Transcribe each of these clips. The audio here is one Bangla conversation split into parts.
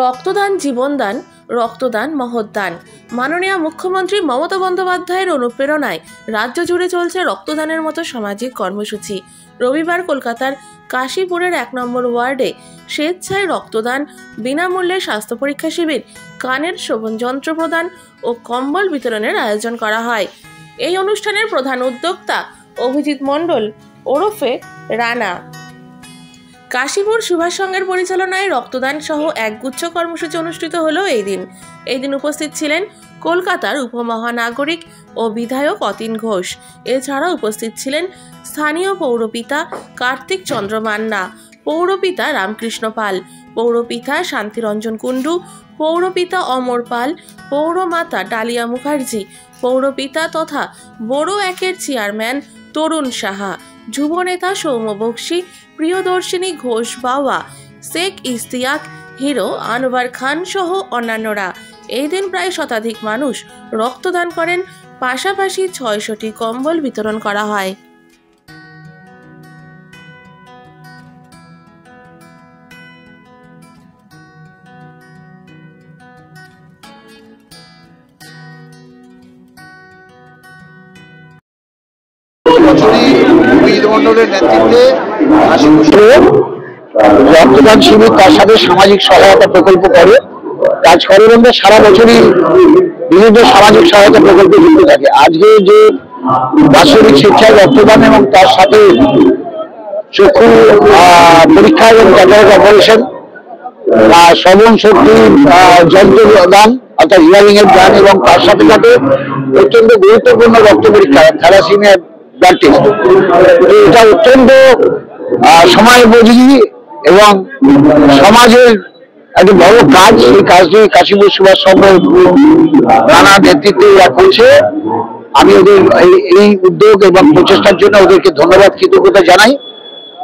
রক্তদান জীবনদান, রক্তদান মহৎদান। মাননীয় মুখ্যমন্ত্রী মমতা বন্দ্যোপাধ্যায়ের অনুপ্রেরণায় রাজ্য জুড়ে চলছে রক্তদানের মতো সামাজিক কর্মসূচি। রবিবার কলকাতার কাশীপুরের 1 নম্বর ওয়ার্ডে স্বেচ্ছায় রক্তদান, বিনামূল্যে স্বাস্থ্য পরীক্ষা শিবির, কানের শ্রবণ যন্ত্র প্রদান ও কম্বল বিতরণের আয়োজন করা হয়। এই অনুষ্ঠানের প্রধান উদ্যোক্তা অভিজিৎ মণ্ডল ওরফে রানা। কাশীপুর সুভাষ সংঘের পরিচালনায় রক্তদান সহ একগুচ্ছ কর্মসূচি অনুষ্ঠিত হলো এই দিন উপস্থিত ছিলেন কলকাতার উপমহানাগরিক ও বিধায়ক অতীন ঘোষ। এছাড়া উপস্থিত ছিলেন স্থানীয় পৌরপিতা কার্তিক চন্দ্র মান্না, পৌরপিতা রামকৃষ্ণ পাল, পৌরপিতা শান্তিরঞ্জন কুণ্ডু, পৌরপিতা অমর পাল, পৌরমাতা ডালিয়া মুখার্জি, পৌরপিতা তথা বড়ো একের চেয়ারম্যান তরুণ সাহা, যুবনেতা সৌম্য বক্সী, প্রিয়দর্শিনী ঘোষ বাওয়া, শেখ ইশতিয়াক, হিরো আনোয়ার খান সহ অন্যান্যরা। এই দিন প্রায় শতাধিক মানুষ রক্তদান করেন, পাশাপাশি 600টি কম্বল বিতরণ করা হয়। রক্তদান শিবির তার সাথে সামাজিক সহায়তা প্রকল্প কাজ করে এবং সারা বছরই বিভিন্ন সামাজিক সহায়তা প্রকল্পে যুক্ত থাকে। আজকে যে বাৎসরিক স্বেচ্ছায় রক্তদান এবং তার সাথে চক্ষু পরীক্ষা এবং ক্যাটারাক্ট অপারেশন, শ্রবণ শক্তি যন্ত্র দান অর্থাৎ হিয়ারিং এর দান এবং তার সাথে সাথে অত্যন্ত গুরুত্বপূর্ণ রক্ত পরীক্ষা থ্যালাসেমিয়া ব্লাড টেস্ট, এটা অত্যন্ত সময়োপযোগী এবং সমাজের একটা বড় কাজ। এই কাজটি কাশীপুর সুভাষ সংঘ নানা নেতৃত্বে করছে। আমি ওদের এই উদ্যোগ এবং প্রচেষ্টার জন্য ওদেরকে ধন্যবাদ কৃতজ্ঞতা জানাই।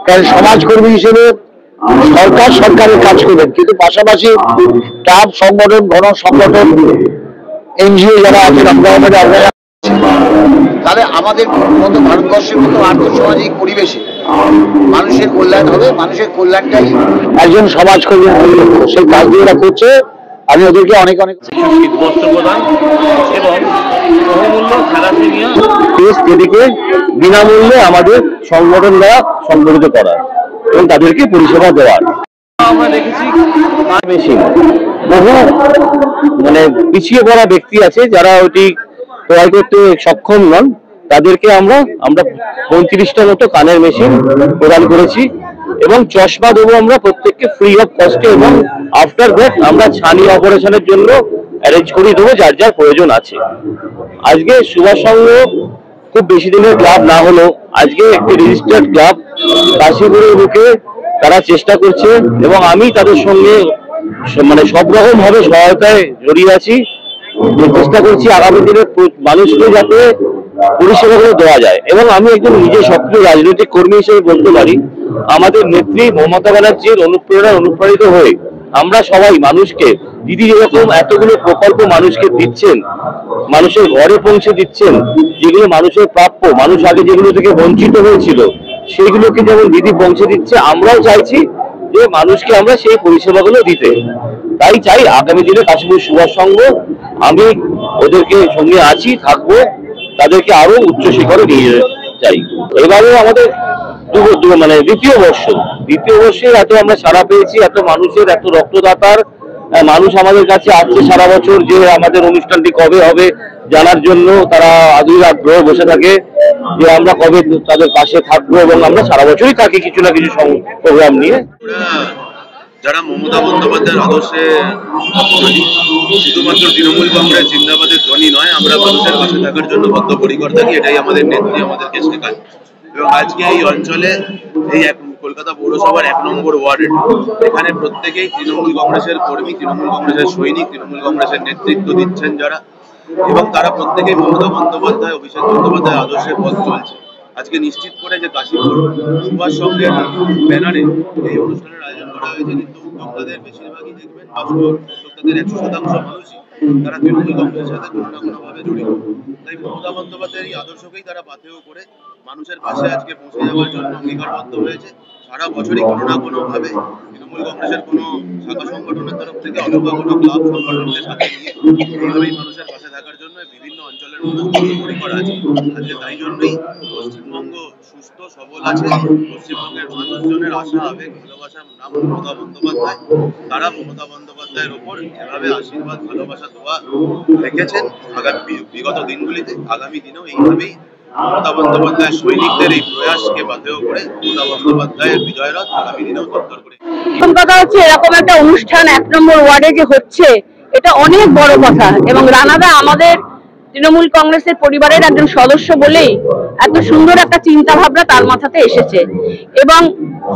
কারণ সমাজকর্মী হিসেবে সরকারের কাজ করবেন, কিন্তু পাশাপাশি ক্লাব সংগঠন, গণ সংগঠন, এনজিও যারা আছেন, তাহলে আমাদের মতো ভারতবর্ষের মতো আর্থসামাজিক পরিবেশে মানুষের কল্যাণ হবে। মানুষের কল্যাণটাই একজন সমাজকর্মীর মূল লক্ষ্য। সেই কাজটি ওরা করছে। আমি ওদেরকে অনেক শীতবস্ত্র প্রদান এবং বহুমূল্য থ্যালাসেমিয়া টেস্ট, এদিকে বিনামূল্যে আমাদের সংগঠন দ্বারা সংগঠিত করা এবং তাদেরকে পরিষেবা দেওয়ার। আমরা দেখেছি মেশিন বহু পিছিয়ে পড়া ব্যক্তি আছে যারা ওইটি ক্রয় করতে সক্ষম নন, তাদেরকে আমরা 29টা মতো কানের মেশিন প্রদান করেছি এবং চশমা দেবো আমরা প্রত্যেককে ফ্রি অফ কস্টে, এবং আফটার দ্যাট আমরা ছানি অপারেশনের জন্য অ্যারেঞ্জ করে দেবো যার যার প্রয়োজন আছে। আজকে সুভাষ সংঘ খুব বেশি দিনের ক্লাব না হলেও আজকে একটি রেজিস্টার্ড ক্লাব কাশীপুরের বুকে তারা চেষ্টা করছে এবং আমি তাদের সঙ্গে সব রকম ভাবে সহায়তায় জড়িয়ে আছি। চেষ্টা করছি আগামী দিনে মানুষকে যাতে পরিষেবাগুলো দেওয়া যায়। এবং আমি একজন নিজে সক্রিয় রাজনৈতিক কর্মী হিসেবে বলতে পারি, আমাদের নেত্রী মমতা ব্যানার্জির অনুপ্রাণিত হয়ে আমরা সবাই মানুষকে, দিদি যেরকম এতগুলো প্রকল্প মানুষকে দিচ্ছেন, মানুষের ঘরে পৌঁছে দিচ্ছেন, যেগুলো মানুষের প্রাপ্য, মানুষ আগে যেগুলো থেকে বঞ্চিত হয়েছিল সেইগুলোকে যেমন দিদি পৌঁছে দিচ্ছে, আমরাও চাইছি যে মানুষকে আমরা সেই পরিষেবাগুলো দিতে। তাই চাই আগামী দিনে কাশীপুর সুভাষ সংঘ, আমি ওদেরকে সঙ্গে আছি, থাকবো, তাদেরকে আরো উচ্চ শিখরে নিয়ে যেতে চাই। এবারেও আমাদের দ্বিতীয় বর্ষে এত আমরা সাড়া পেয়েছি, এত মানুষের, এত রক্তদাতার মানুষ আমাদের কাছে আসছে সারা বছর যে আমাদের অনুষ্ঠানটি কবে হবে জানার জন্য। তারা আগ্রহ বসে থাকে যে আমরা কবে তাদের পাশে থাকবো, এবং আমরা সারা বছরই থাকি কিছু না কিছু প্রোগ্রাম নিয়ে। যারা মমতা বন্দ্যোপাধ্যায়ের আদর্শে শুধুমাত্র তৃণমূল কংগ্রেস জিন্দাবাদের ধ্বনি নয়, আমরা মানুষের পাশে থাকার জন্য বদ্ধপরিকর থাকি, এটাই আমাদের নেত্রী আমাদেরকে শেখায়। এবং আজকে এই অঞ্চলে, এই কলকাতা পৌরসভার 1 নম্বর ওয়ার্ডে, এখানে প্রত্যেকেই তৃণমূল কংগ্রেসের কর্মী, তৃণমূল কংগ্রেসের সৈনিক, তৃণমূল কংগ্রেসের নেতৃত্ব দিচ্ছেন যারা, এবং তারা প্রত্যেকেই মমতা বন্দ্যোপাধ্যায়, অভিষেক বন্দ্যোপাধ্যায় আদর্শের পথ চলছে। আজকে নিশ্চিত করে যে কাশীপুর সুভাষ সংঘের ব্যানারে এই অনুষ্ঠানের আয়োজন করা হয়েছে, কিন্তু উদ্যোক্তাদের বেশিরভাগই দেখবেন, উদ্যোক্তাদের 100% মানুষই তারা তৃণমূল কংগ্রেসের সাথে কোনো না কোনোভাবে জড়িত। তাই মমতা বন্দ্যোপাধ্যায়ের এই আদর্শকেই তারা পাথেয় করে মানুষের পাশে আজকে পৌঁছে যাওয়ার জন্য অঙ্গীকারবদ্ধ হয়েছে। সারা বছরই কোনো না কোনোভাবে তৃণমূল কংগ্রেসের কোনো শাখা সংগঠনের তরফ থেকে অথবা কোনো ক্লাব সংগঠনকে সাথে নিয়ে এইভাবেই মানুষের পাশে থাকার জন্য বিভিন্ন অঞ্চলের মানুষ বদ্ধপরিকর আছে। আজকে তাই জন্যই পশ্চিমবঙ্গ সুস্থ সবল আছে। পশ্চিমবঙ্গের মানুষজনের আশা আবেগ ভালোবাসার নাম মমতা বন্দ্যোপাধ্যায়। তারা মমতা বন্দ্যোপাধ্যায়ের ওপর এভাবে আশীর্বাদ ভালোবাসা দোয়া রেখেছেন আগামী বিগত দিনগুলিতে, আগামী দিনেও এইভাবেই মমতা বন্দ্যোপাধ্যায়ের সৈনিকদের এই প্রয়াসকে বাধ্য করে মমতা বন্দ্যোপাধ্যায়ের বিজয়রথ আগামী দিনেও তত্তর করে। প্রথম কথা হচ্ছে, এরকম একটা অনুষ্ঠান 1 নম্বর ওয়ার্ডে যে হচ্ছে, এটা অনেক বড় কথা। এবং রানাদা আমাদের তৃণমূল কংগ্রেসের পরিবারের একজন সদস্য বলেই এত সুন্দর একটা চিন্তা ভাবনা তার মাথাতে এসেছে। এবং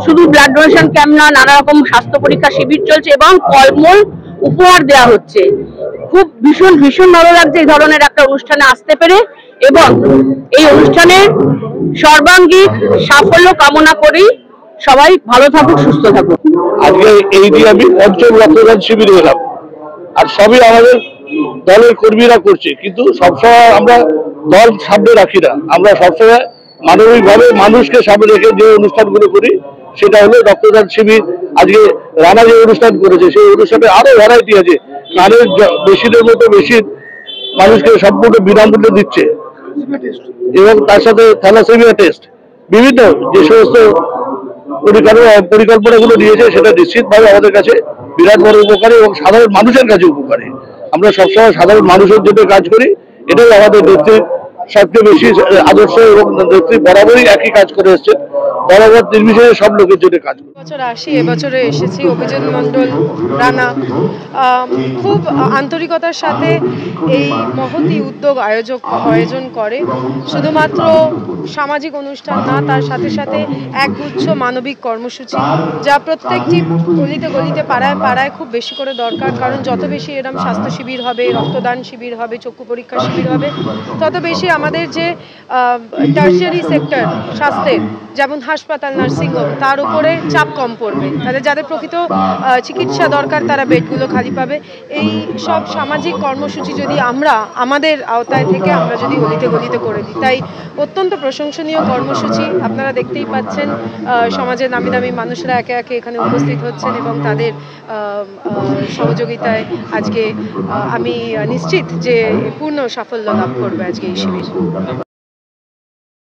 শুধু ব্লাড ডোনেশন ক্যাম্প না, নানা রকম স্বাস্থ্য পরীক্ষা শিবির চলছে এবং ফলমূল উপহার দেওয়া হচ্ছে। খুব ভীষণ ভীষণ ভালো লাগছে এই ধরনের একটা অনুষ্ঠানে আসতে পেরে, এবং এই অনুষ্ঠানের সর্বাঙ্গীন সাফল্য কামনা করি। সবাই ভালো থাকুক, সুস্থ থাকুক। আজকে এই দিয়ে আমি পঞ্চম রক্তদান শিবিরে এলাম, আর সবই আমাদের দলের কর্মীরা করছে, কিন্তু সবসময় আমরা দল সামনে রাখি না। আমরা সবসময় মানবিকভাবে মানুষকে সামনে রেখে যে অনুষ্ঠানগুলো করি, সেটা হলো রক্তদান শিবির। আজকে রানা যে অনুষ্ঠান করেছে, সেই অনুষ্ঠানে আরো ভ্যারাইটি আছে। কানের মেশিনের মতো মেশিন মানুষকে সম্পূর্ণ বিনামূল্যে দিচ্ছে, এবং তার সাথে থ্যালাসেমিয়া টেস্ট, বিভিন্ন যে সমস্ত পরিকল্পনাগুলো নিয়েছে, সেটা নিশ্চিতভাবে আমাদের কাছে বিরাট বড় উপকারী এবং সাধারণ মানুষের কাছে উপকারী। আমরা সবসময় সাধারণ মানুষের জন্য কাজ করি, এটাই আমাদের নেত্রীর সবচেয়ে বেশি আদর্শ, এবং নেত্রী বরাবরই একই কাজ করে এসছে, বরাবর নির্বিশেষে সব লোকের জন্য কাজ করে। বছর আসি, এবছরে এসেছি। অভিজিৎ মণ্ডল, রানা খুব আন্তরিকতার সাথে এই মহতী উদ্যোগ আয়োজন করে। শুধুমাত্র সামাজিক অনুষ্ঠান না, তার সাথে সাথে একগুচ্ছ মানবিক কর্মসূচি, যা প্রত্যেকটি গলিতে গলিতে পাড়ায় পাড়ায় খুব বেশি করে দরকার। কারণ যত বেশি এরকম স্বাস্থ্য শিবির হবে, রক্তদান শিবির হবে, চক্ষু পরীক্ষা শিবির হবে, তত বেশি আমাদের যে টার্সিয়ারি সেক্টর স্বাস্থ্যের, যেমন হাসপাতাল, নার্সিংহোম, তার উপরে চাপ কম পড়বে। তাদের যাদের প্রকৃত চিকিৎসা দরকার, তারা বেডগুলো খালি পাবে। এই সব সামাজিক কর্মসূচি যদি আমরা আমাদের আওতায় থেকে আমরা যদি গলিতে গলিতে করে দিই, তাই অত্যন্ত প্রশংসনীয় কর্মসূচি। আপনারা দেখতেই পাচ্ছেন সমাজের নামি দামি মানুষরা একে একে এখানে উপস্থিত হচ্ছেন, এবং তাদের সহযোগিতায় আজকে আমি নিশ্চিত যে পূর্ণ সাফল্য লাভ করবে আজকে এই শিবির।